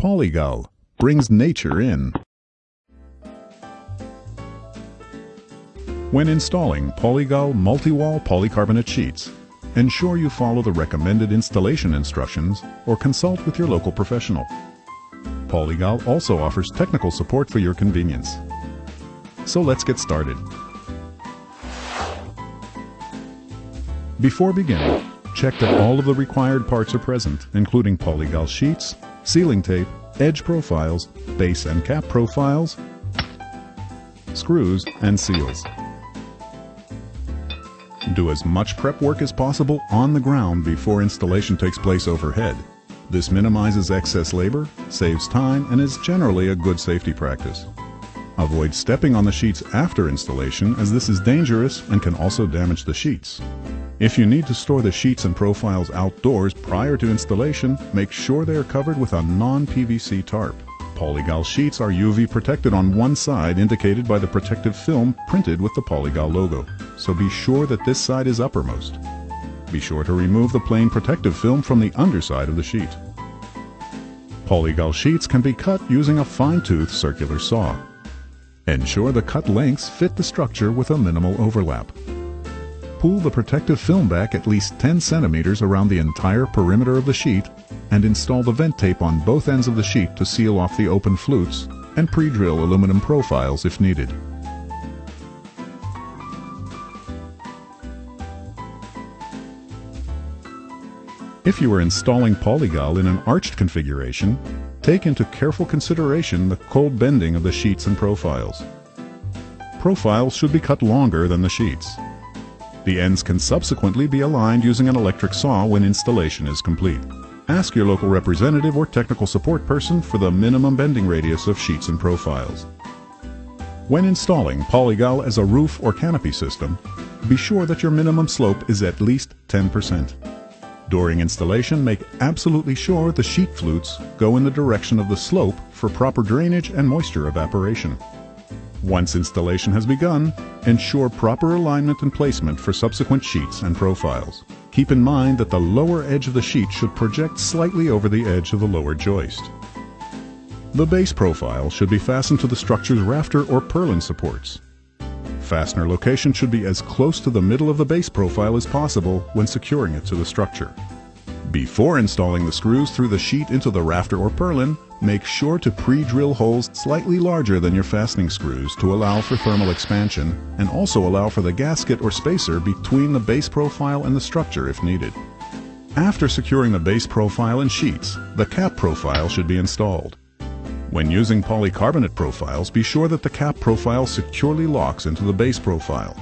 Polygal brings nature in. When installing Polygal multi-wall polycarbonate sheets, ensure you follow the recommended installation instructions or consult with your local professional. Polygal also offers technical support for your convenience. So let's get started. Before beginning, check that all of the required parts are present, including Polygal sheets, sealing tape, edge profiles, base and cap profiles, screws, and seals. Do as much prep work as possible on the ground before installation takes place overhead. This minimizes excess labor, saves time, and is generally a good safety practice. Avoid stepping on the sheets after installation, as this is dangerous and can also damage the sheets. If you need to store the sheets and profiles outdoors prior to installation, make sure they are covered with a non-PVC tarp. Polygal sheets are UV protected on one side, indicated by the protective film printed with the Polygal logo, so be sure that this side is uppermost. Be sure to remove the plain protective film from the underside of the sheet. Polygal sheets can be cut using a fine-tooth circular saw. Ensure the cut lengths fit the structure with a minimal overlap. Pull the protective film back at least 10 centimeters around the entire perimeter of the sheet and install the vent tape on both ends of the sheet to seal off the open flutes and pre-drill aluminum profiles if needed. If you are installing Polygal in an arched configuration, take into careful consideration the cold bending of the sheets and profiles. Profiles should be cut longer than the sheets. The ends can subsequently be aligned using an electric saw when installation is complete. Ask your local representative or technical support person for the minimum bending radius of sheets and profiles. When installing Polygal as a roof or canopy system, be sure that your minimum slope is at least 10%. During installation, make absolutely sure the sheet flutes go in the direction of the slope for proper drainage and moisture evaporation. Once installation has begun, ensure proper alignment and placement for subsequent sheets and profiles. Keep in mind that the lower edge of the sheet should project slightly over the edge of the lower joist. The base profile should be fastened to the structure's rafter or purlin supports. Fastener location should be as close to the middle of the base profile as possible when securing it to the structure. Before installing the screws through the sheet into the rafter or purlin, make sure to pre-drill holes slightly larger than your fastening screws to allow for thermal expansion and also allow for the gasket or spacer between the base profile and the structure if needed. After securing the base profile and sheets, the cap profile should be installed. When using polycarbonate profiles, be sure that the cap profile securely locks into the base profile.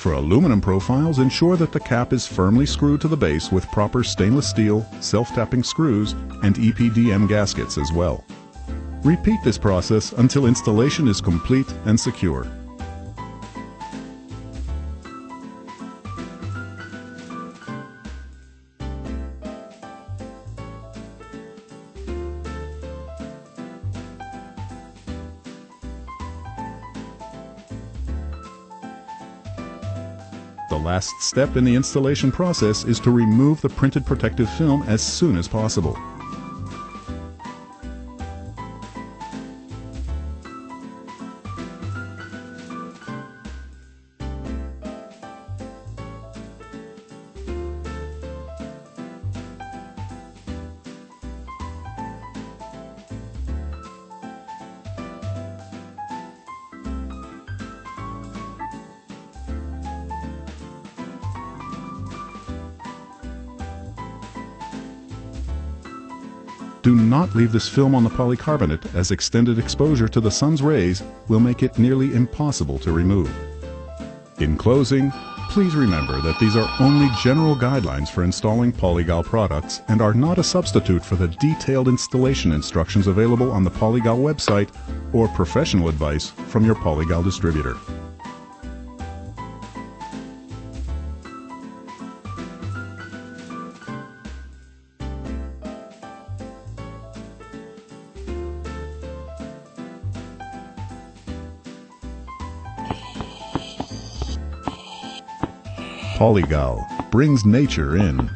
For aluminum profiles, ensure that the cap is firmly screwed to the base with proper stainless steel, self-tapping screws, and EPDM gaskets as well. Repeat this process until installation is complete and secure. The last step in the installation process is to remove the printed protective film as soon as possible. Do not leave this film on the polycarbonate, as extended exposure to the sun's rays will make it nearly impossible to remove. In closing, please remember that these are only general guidelines for installing Polygal products and are not a substitute for the detailed installation instructions available on the Polygal website or professional advice from your Polygal distributor. Polygal brings nature in.